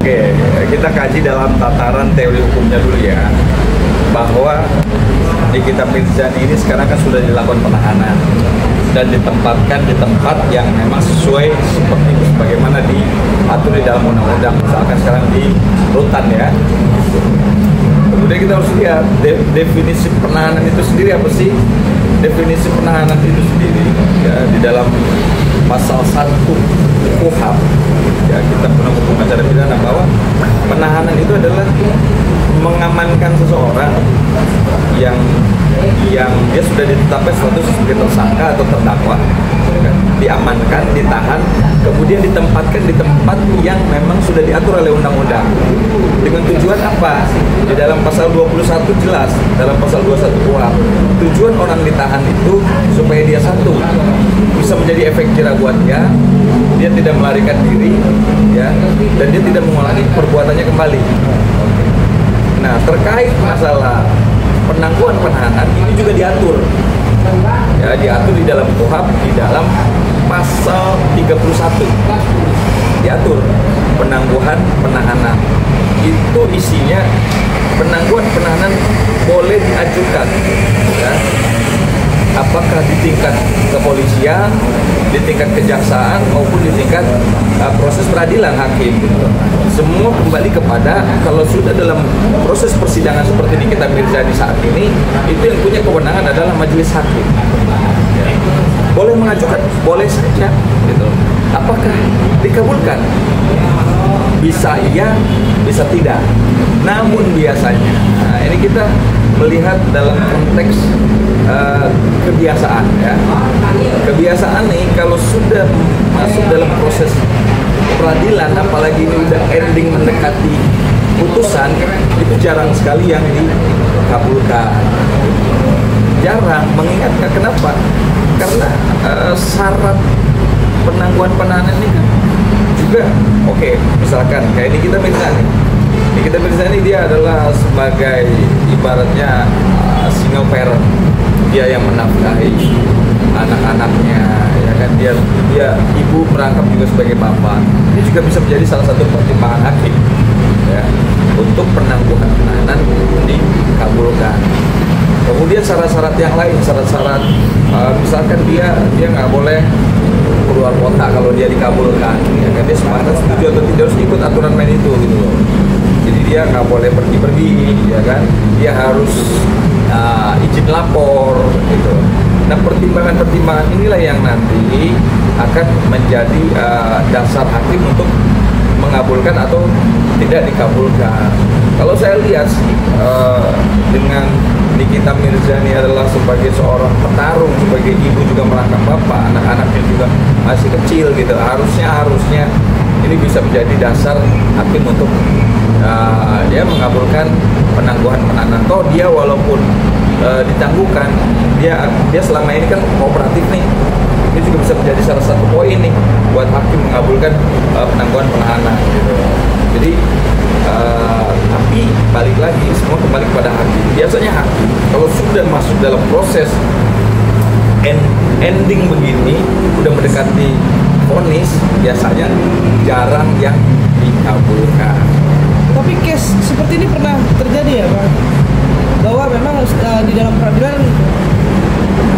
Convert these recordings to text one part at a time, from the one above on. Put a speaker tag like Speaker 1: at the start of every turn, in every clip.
Speaker 1: Oke, kita kaji dalam tataran teori hukumnya dulu ya, bahwa Nikita Mirzani ini sekarang kan sudah dilakukan penahanan dan ditempatkan di tempat yang memang sesuai seperti bagaimana diatur di dalam undang-undang, misalkan sekarang di rutan ya. Kemudian kita harus lihat definisi penahanan itu sendiri apa sih? Definisi penahanan itu sendiri ya, di dalam pasal 1 KUHP ya, kita pernah hukum acara pidana bahwa penahanan itu adalah mengamankan seseorang yang dia sudah ditetapkan status sebagai tersangka atau terdakwa, diamankan, ditahan, kemudian ditempatkan di tempat yang memang sudah diatur oleh undang-undang. Dengan tujuan apa? Di dalam pasal 21 jelas, dalam pasal 21 KUHP, tujuan orang ditahan itu supaya dia satu, bisa menjadi efek jerah buat dia tidak melarikan diri, ya, dan dia tidak mengulangi perbuatannya kembali. Nah, terkait masalah penangguhan penahanan ini juga diatur, ya, diatur di dalam KUHP di dalam pasal 31 diatur penangguhan penahanan. Itu isinya penangguhan penahanan boleh diajukan, ya, apakah di tingkat kepolisian, di tingkat kejaksaan maupun di tingkat proses peradilan hakim. Semua kembali kepada kalau sudah dalam proses persidangan seperti Nikita Mirzani saat ini, itu yang punya kewenangan adalah majelis hakim. Boleh mengajukan, boleh saja, gitu. Apakah dikabulkan? Bisa iya, bisa tidak. Namun biasanya, nah ini kita melihat dalam konteks kebiasaan ya. Kebiasaan nih kalau sudah masuk dalam proses peradilan, apalagi ini udah ending mendekati putusan, itu jarang sekali yang dikabulkan. Jarang, mengingatkan kenapa? Karena syarat penangguhan penahanan ini kan juga oke, misalkan kayak Nikita Mirzani. Nikita Mirzani dia adalah sebagai ibaratnya single parent, dia yang menafkahi anak-anaknya, ya kan, dia ibu merangkap juga sebagai bapak. Ini juga bisa menjadi salah satu pertimbangan hakim ya, untuk penangguhan penahanan dikabulkan. Kemudian syarat-syarat yang lain, syarat-syarat misalkan dia nggak boleh keluar kota kalau dia dikabulkan, ya kan, dia sepakat setuju atau tidak harus ikut aturan main itu gitu loh. Jadi dia nggak boleh pergi-pergi, ya kan, dia harus izin lapor gitu. Nah, pertimbangan-pertimbangan inilah yang nanti akan menjadi dasar hakim untuk mengabulkan atau tidak dikabulkan. Kalau saya lihat dengan Nikita Mirzani adalah sebagai seorang petarung, sebagai ibu juga merangkap bapak, anak-anaknya juga masih kecil gitu. Harusnya ini bisa menjadi dasar hakim untuk dia mengabulkan penangguhan penahanan. Toh dia walaupun ditangguhkan, dia selama ini kan kooperatif nih. Ini juga bisa menjadi salah satu poin nih buat hakim mengabulkan penangguhan penahanan gitu. Jadi tapi balik lagi semua kembali kepada hakim. Biasanya hakim kalau sudah masuk dalam proses ending begini, udah mendekati vonis, biasanya jarang yang dikabulkan.
Speaker 2: Tapi case seperti ini pernah terjadi ya Pak? Bahwa memang di dalam peradilan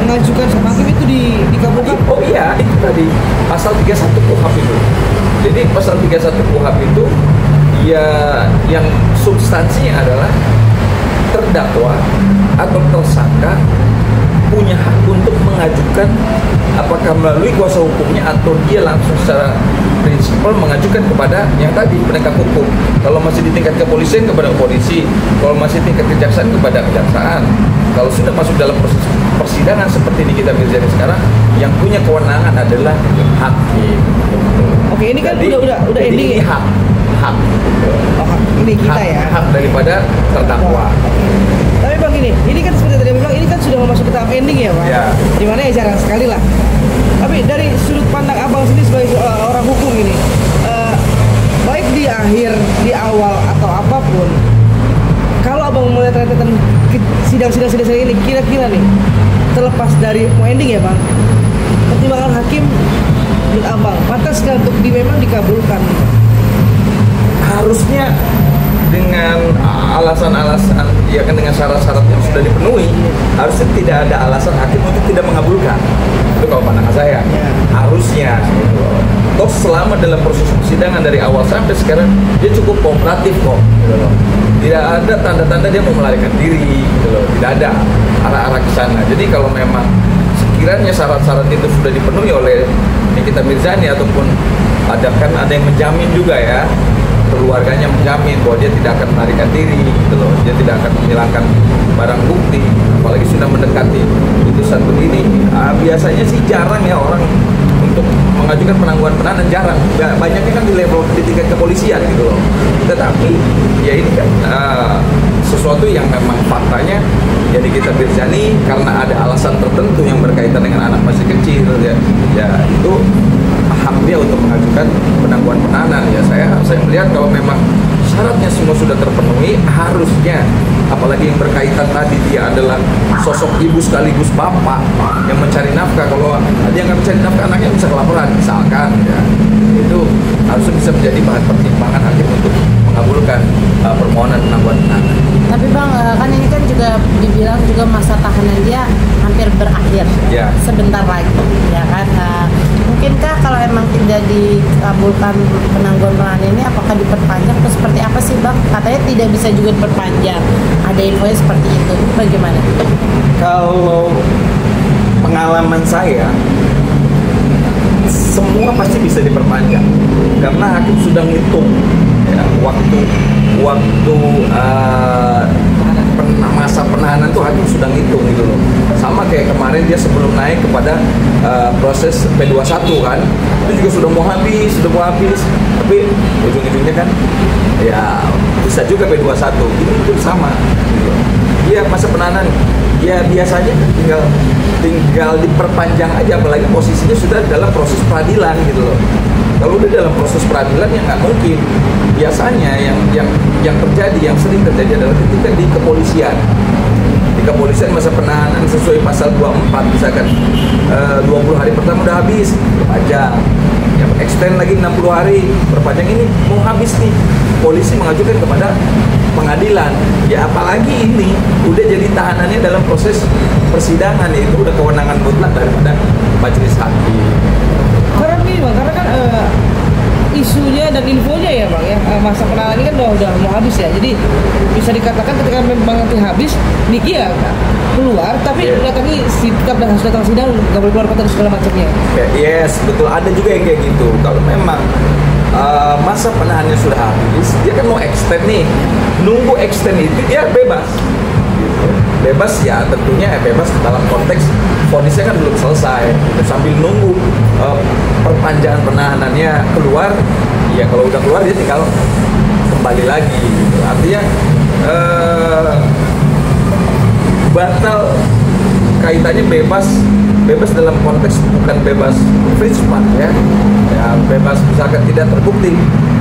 Speaker 2: mengajukan sama hakim itu dikabulkan?
Speaker 1: Oh iya, itu tadi pasal 31 KUHP itu. Jadi pasal 31 KUHP itu ya yang substansinya adalah terdakwa atau tersangka punya hak untuk mengajukan, apakah melalui kuasa hukumnya atau dia langsung secara prinsipal mengajukan kepada yang tadi penegak hukum. Kalau masih di tingkat kepolisian kepada polisi, kalau masih tingkat kejaksaan kepada kejaksaan. Kalau sudah masuk dalam proses persidangan seperti ini kita Mirzani sekarang, yang punya kewenangan adalah hakim.
Speaker 2: Oke, ini kan
Speaker 1: jadi,
Speaker 2: udah ending
Speaker 1: ini
Speaker 2: ya?
Speaker 1: hak.
Speaker 2: Oh, ini kita
Speaker 1: hak,
Speaker 2: ya.
Speaker 1: Hak daripada terdakwa.
Speaker 2: Tapi Bang ini kan seperti tadi bilang, ini kan sudah masuk ke tahap ending ya Pak?
Speaker 1: Ya.
Speaker 2: Dimana ya jarang sekali lah. Tapi dari sudut pandang Abang sendiri sebagai orang hukum ini, baik di akhir, di awal atau apapun, kalau Abang melihat rentetan sidang-sidang ini, kira-kira nih, terlepas dari mau ending ya Bang, pertimbangan hakim menurut Abang pantas kan untuk memang dikabulkan?
Speaker 1: harusnya dengan alasan-alasan, ya kan, dengan syarat-syarat yang sudah dipenuhi, harusnya tidak ada alasan hakim untuk tidak mengabulkan. Itu kalau pandangan saya, harusnya. Gitu. Toh selama dalam proses persidangan dari awal sampai sekarang dia cukup kooperatif kok. Gitu loh. Tidak ada tanda-tanda dia mau melarikan diri, gitu loh. Tidak ada arah-arah ke sana. Jadi kalau memang sekiranya syarat-syarat itu sudah dipenuhi oleh Nikita Mirzani ataupun ada yang menjamin juga ya, keluarganya menjamin bahwa dia tidak akan melarikan diri, gitu loh. Dia tidak akan menghilangkan barang bukti, apalagi sudah mendekati putusan begini. Biasanya sih jarang ya orang untuk mengajukan penangguhan penahanan, jarang. Banyaknya kan di level di tingkat kepolisian, gitu loh. Tetapi ya ini kan sesuatu yang memang faktanya jadi kita Mirzani karena ada alasan tertentu yang berkaitan dengan anak masih kecil ya itu hak dia untuk mengajukan penangguhan penahanan. Ya saya melihat kalau memang syaratnya semua sudah terpenuhi, harusnya, apalagi yang berkaitan tadi dia adalah sosok ibu sekaligus bapak yang mencari nafkah. Kalau dia nggak mencari nafkah, anaknya bisa kelaparan misalkan, ya itu harusnya bisa menjadi bahan pertimbangan hakim untuk mengabulkan permohonan penangguhan penahanan.
Speaker 3: Tapi Bang, kan ini kan juga dibilang juga masa tahanan dia hampir berakhir,
Speaker 1: ya.
Speaker 3: Sebentar lagi, ya kan? Mungkinkah kalau emang tidak dikabulkan penangguhan penahanan ini, apakah diperpanjang atau seperti apa sih Bang? Katanya tidak bisa juga diperpanjang. Ada infonya seperti itu. Bagaimana?
Speaker 1: Kalau pengalaman saya, semua pasti bisa diperpanjang karena hakim sudah ngitung ya, waktu masa penahanan tuh hakim sudah ngitung gitu loh. Sama kayak kemarin dia sebelum naik kepada proses P21 kan, itu juga sudah mau habis, tapi ujung-ujungnya kan ya bisa juga P21. Ini pun sama gitu. Iya, masa penahanan ya biasanya kan tinggal diperpanjang aja, apalagi posisinya sudah dalam proses peradilan gitu loh. Kalau udah dalam proses peradilan ya nggak mungkin. Biasanya yang terjadi, yang sering terjadi adalah ketika di kepolisian. Di kepolisian masa penahanan sesuai pasal 24 misalkan 20 hari pertama udah habis, perpanjang. Ya, extend lagi 60 hari, perpanjang. Ini mau habis nih, polisi mengajukan kepada pengadilan. Ya apalagi ini udah jadi tahanannya dalam proses persidangan, ya itu udah kewenangan mutlak daripada majelis hakim.
Speaker 2: Karena nih Bang, karena kan isunya dan infonya ya Bang ya, masa penahanan ini kan udah mau habis ya. Jadi bisa dikatakan ketika memang nanti habis, Niki ya keluar, tapi datangi tetap dan harus datang sidang, nggak boleh keluar kota dan segala macamnya.
Speaker 1: Yes, betul, ada juga yang kayak gitu. Kalau memang masa penahanannya sudah habis, dia kan mau extend nih, nunggu extend itu dia bebas gitu. Bebas ya tentunya bebas dalam konteks vonisnya kan belum selesai, sambil nunggu perpanjangan penahanannya keluar. Ya kalau udah keluar dia tinggal kembali lagi gitu. Artinya batal kaitannya bebas dalam konteks bukan bebas free span ya, bebas misalkan tidak terbukti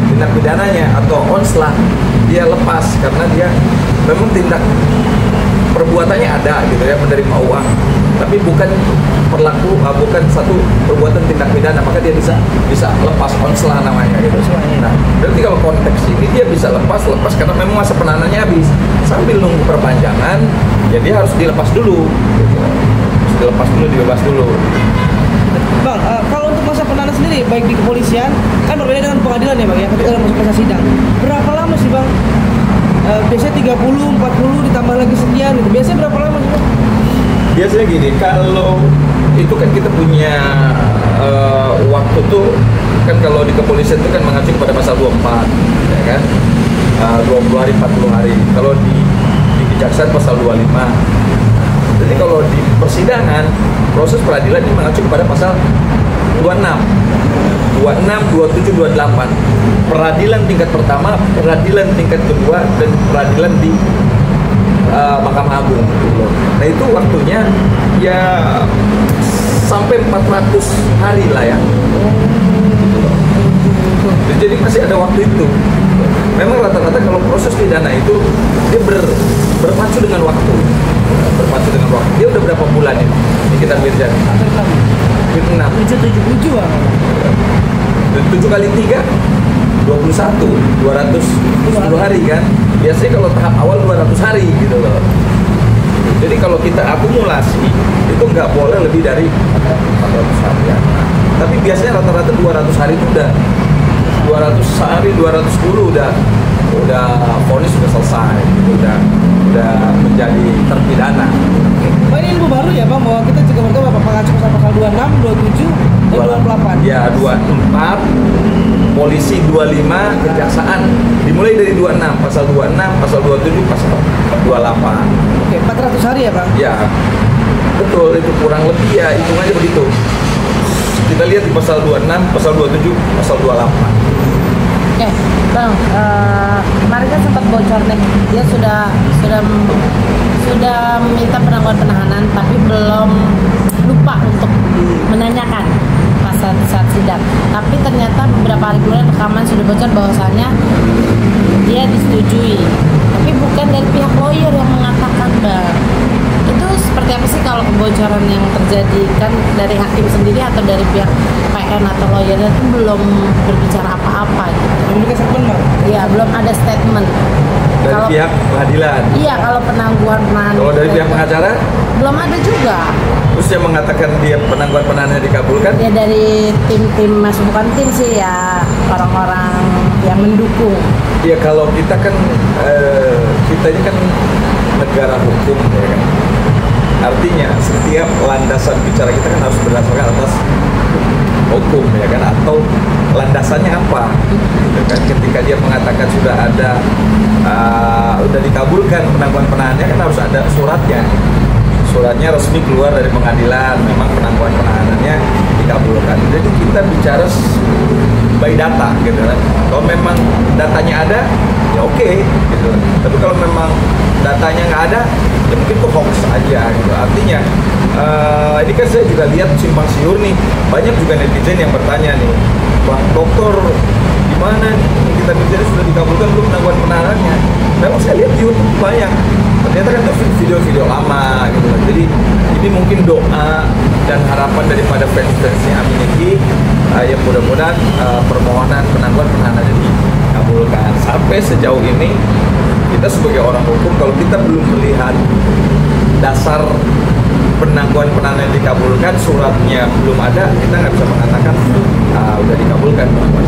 Speaker 1: tindak pidananya atau onslah, dia lepas karena dia memang tindak perbuatannya ada gitu ya, menerima uang, tapi bukan bukan satu perbuatan tindak pidana, maka dia bisa lepas onslah namanya gitu. Nah, berarti kalau konteks ini dia bisa lepas karena memang masa penahanannya habis, sambil nunggu perpanjangan ya dia harus dilepas dulu gitu. Dibebas dulu.
Speaker 2: Bang, kalau untuk masa penahanan sendiri baik di kepolisian kan berbeda dengan pengadilan ya Bang ya, ketika masuk masa sidang. Berapa lama sih Bang? Biasanya 30, 40 ditambah lagi sekian gitu. Biasanya berapa lama sih Bang?
Speaker 1: Biasanya gini, kalau itu kan kita punya waktu tuh kan, kalau di kepolisian itu kan mengacu kepada pasal 24 ya kan, 20 hari 40 hari. Kalau di kejaksaan pasal 25. Jadi kalau di persidangan proses peradilan ini mengacu kepada pasal 26, 27, 28. Peradilan tingkat pertama, peradilan tingkat kedua, dan peradilan di Mahkamah Agung. Nah itu waktunya ya sampai 400 hari lah ya. Jadi masih ada waktu itu. Memang rata-rata kalau proses pidana itu dia berpacu dengan waktu. Dia udah berapa bulan ini? Kita Mirzani. 7 kali 3 29 210 hari kan. Biasanya kalau tahap awal 200 hari gitu loh. Jadi kalau kita akumulasi itu nggak boleh lebih dari 400 hari ya. Tapi biasanya rata-rata 200 hari itu udah 200 hari, 210 udah vonis sudah selesai, udah menjadi terpidana.
Speaker 2: Oh, ini ilmu baru ya Bang, bahwa kita juga bertahu Bapak mengacu pasal 26, 27, dan 28.
Speaker 1: Ya, 24, polisi 25, kejaksaan. Dimulai dari 26, pasal 26, pasal 27, pasal 28.
Speaker 2: Oke, 400 hari ya Bang?
Speaker 1: Ya, betul, itu kurang lebih ya, hitungannya begitu. Kita lihat di pasal 26, pasal 27, pasal 28.
Speaker 3: Oke, Bang, kemarin kan sempat bocor nih, dia sudah meminta penangguhan penahanan, tapi belum lupa untuk menanyakan saat sidang. Tapi ternyata beberapa hari kemudian rekaman sudah bocor bahwasannya dia disetujui, tapi bukan dari pihak lawyer yang mengatakan, Bang. Itu seperti apa sih kalau kebocoran yang terjadi, kan dari hakim sendiri atau dari pihak PN atau lawyernya itu belum berbicara apa-apa gitu.
Speaker 2: Belum dikasih statement Bang?
Speaker 3: Iya, belum ada statement.
Speaker 1: Dari
Speaker 3: Kalau
Speaker 1: pihak pengadilan.
Speaker 3: iya, kalau penangguhan penahanan
Speaker 1: Kalau dari pihak pengacara,
Speaker 3: belum ada juga.
Speaker 1: terus yang mengatakan dia penangguhan penahanannya dikabulkan.
Speaker 3: Ya dari tim-tim, mas bukan tim sih ya, orang-orang yang mendukung.
Speaker 1: Ya kalau kita kan kita ini kan negara hukum ya kan. Artinya setiap landasan bicara kita kan harus berdasarkan atas hukum ya kan, atau landasannya apa gitu kan. Ketika dia mengatakan sudah ada sudah dikabulkan penangguhan penahanannya, kan harus ada suratnya resmi keluar dari pengadilan, memang penangguhan penahanannya dikabulkan. Jadi kita bicara by data gitu kan. Kalau memang datanya ada ya oke gitu. Tapi kalau memang datanya nggak ada ya mungkin itu hoax aja gitu. Artinya ini kan saya juga lihat simpang siur nih, banyak juga netizen yang bertanya nih, Bang dokter gimana nih, kita bicara sudah dikabulkan belum penangguhan penahanannya. Memang saya lihat di YouTube banyak, ternyata kan itu video-video lama gitu. Jadi ini mungkin doa dan harapan daripada fans-fansnya Aminiki yang mudah-mudahan permohonan penangguhan penahanan ini dikabulkan. Sampai sejauh ini kita sebagai orang hukum, kalau kita belum melihat dasar penangguhan penahanan dikabulkan, suratnya belum ada, kita nggak bisa mengatakan udah dikabulkan penangguhan